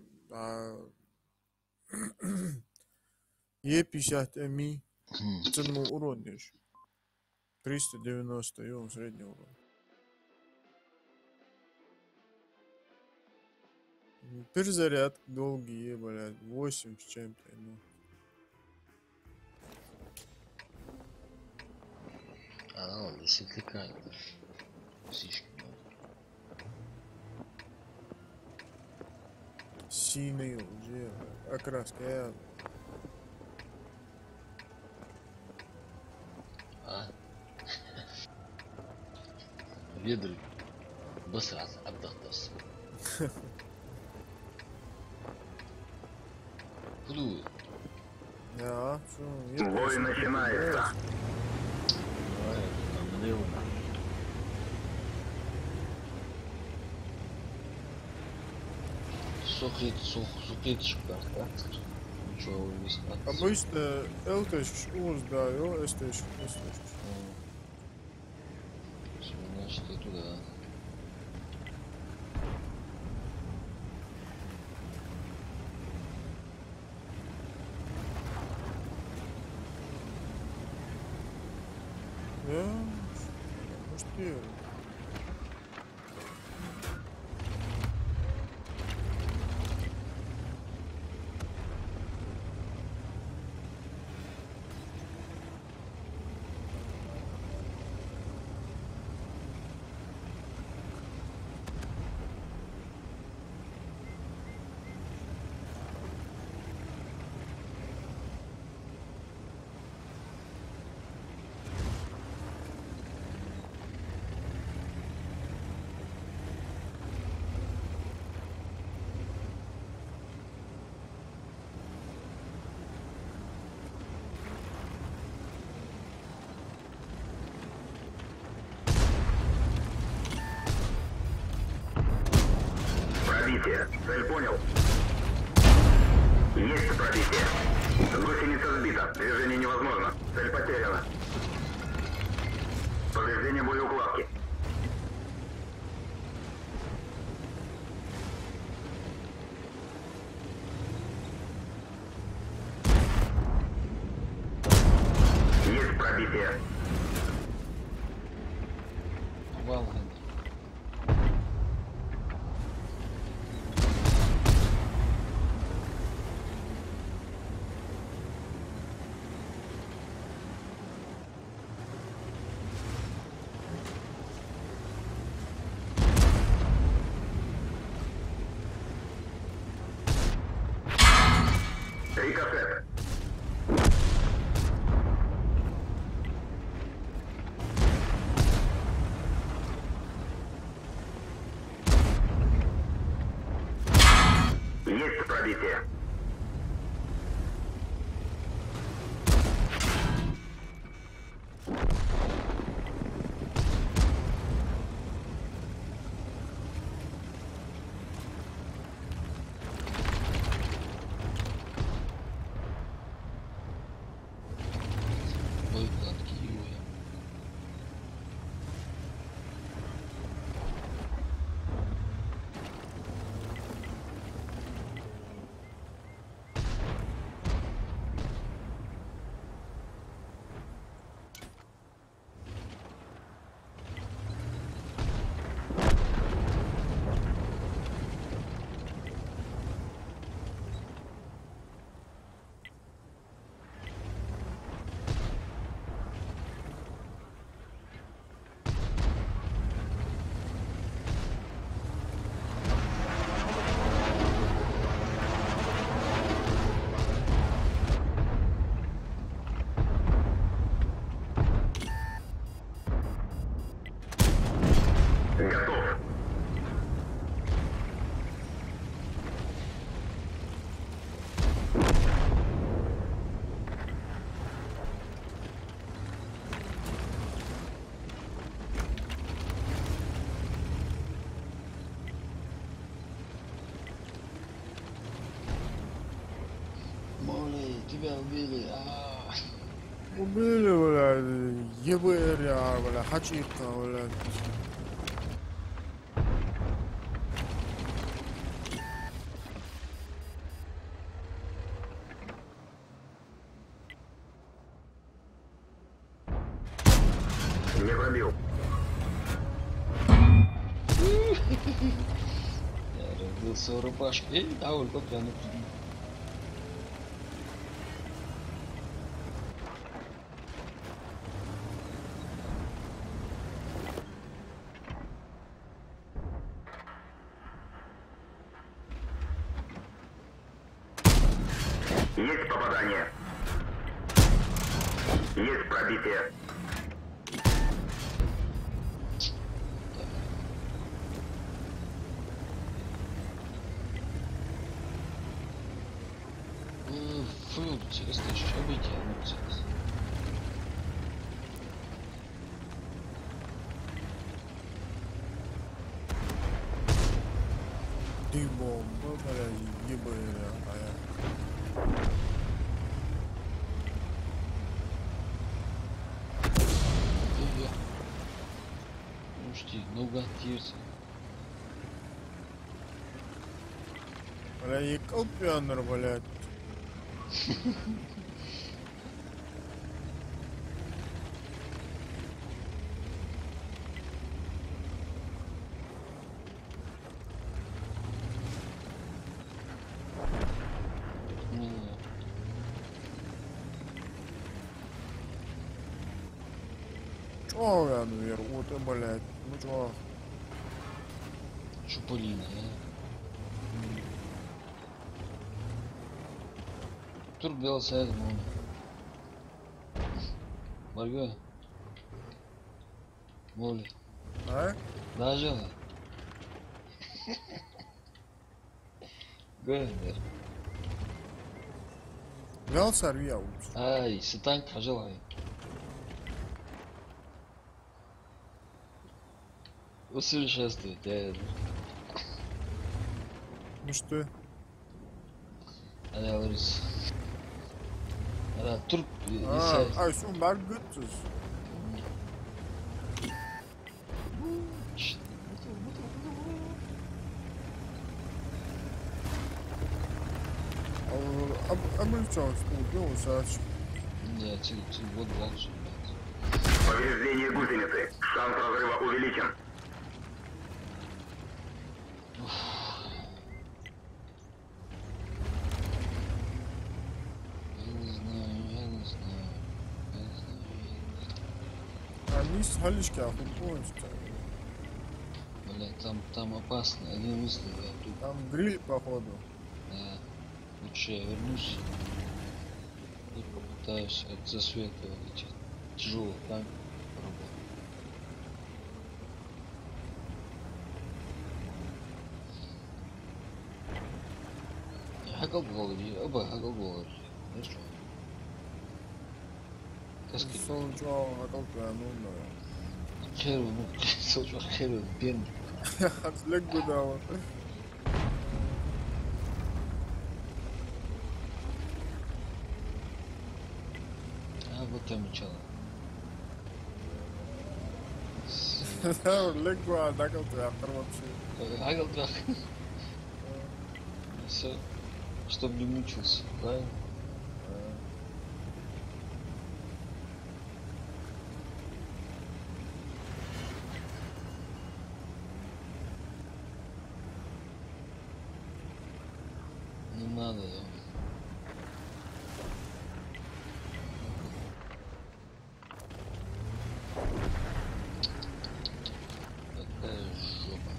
Е50 МИ. Цену урон дишь. 390 и он средний урон. Перезаряд долгие, блядь, 8 с чем-то, ну. Ладно, светляка. Птички. Синий уже, окраска. А? Ведры. Басраз, отдохнешь. Куду? Да, что? Бой начинается. Давай, там налево. Сухлит да? Ничего не снять. Обычно ЛТш уз, да, и СТш. Значит, и туда. Да, может, первый. Пробитие. Цель понял. Есть пробитие. Гусеница сбита. Движение невозможно. Цель потеряна. Повреждение боеукладки. пробитие. Валган. Рикошет. Есть пробитие. Ой, гадкий, ой. Готов. Моли, тебя убили. Убили, блядь, ебыря, блядь, хачика, блядь. Не пробил. Я родился в рубашке. Эй, да, только прямо тут. Есть попадание. Есть пробитие. Фу, интересно, что бы тянуть. Ты бомба, блядь, ебыря, Слушайте, ну тирса. блядь, икал пьянер, блядь. Чё я наверху, ты, блядь, ну чё? Чуполина, Турбел сайт, мон. Марго. Моли. А? Даже. Гэнер. Взял сорви, а лучше. Ай, сатан кажелай. Усовершенствуй, дядя. Ну что? Ana alırız. Ana Türk Ay şu margıtsız. Американский убил, Сач. Нет, вот дальше. Повреждение гусеницы. Шанс разрыва увеличен. Я не знаю, я не знаю. Я не знаю, Они с Галички охупуются. Блядь, там опасно. Один выстрел, я тут. Там гриль, походу. Да. Лучше я вернусь и попытаюсь от засвета этих тяжелых танков поработать. Хакал голови, оба хакал голови. Хорошо. Каски. Солнцо, готов я, ну Херу, ну, солнце херу, бен. да. Отвлек бы дало. А вот там начало. Отвлек бы, а да, калькулятор вообще. Хакал трах. Все. Чтоб не мучился, правильно? Не надо, да. Какая жопа.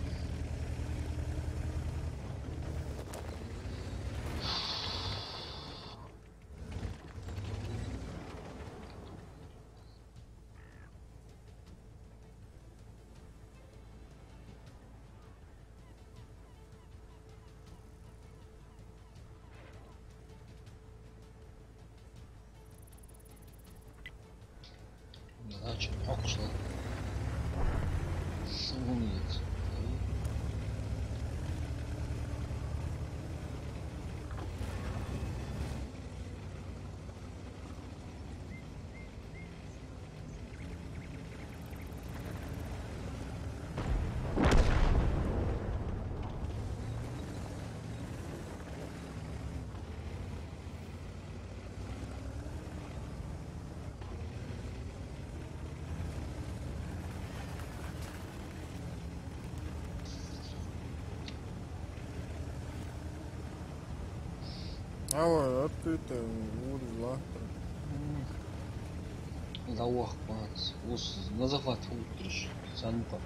Задача пошла. Умница. А вот, открыто, урла. Лауах панц. Ус на захват утриш. Сан пату.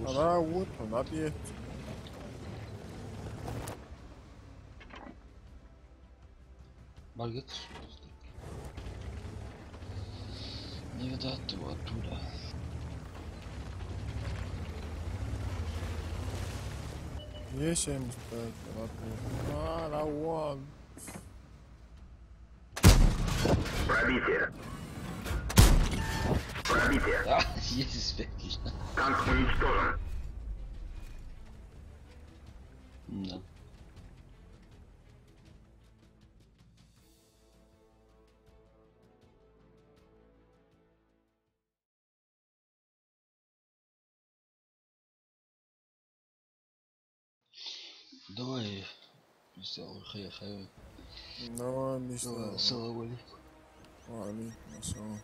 Ара вот, он отъедет. Багет. Не видать его оттуда. Есть 75, а да вон. Пробитие. Пробитие. А, есть спеки. Танк уничтожен. Да. Давай. Сделал хай. Давай, мистер. Салам алейкум. Алейкум ассалам.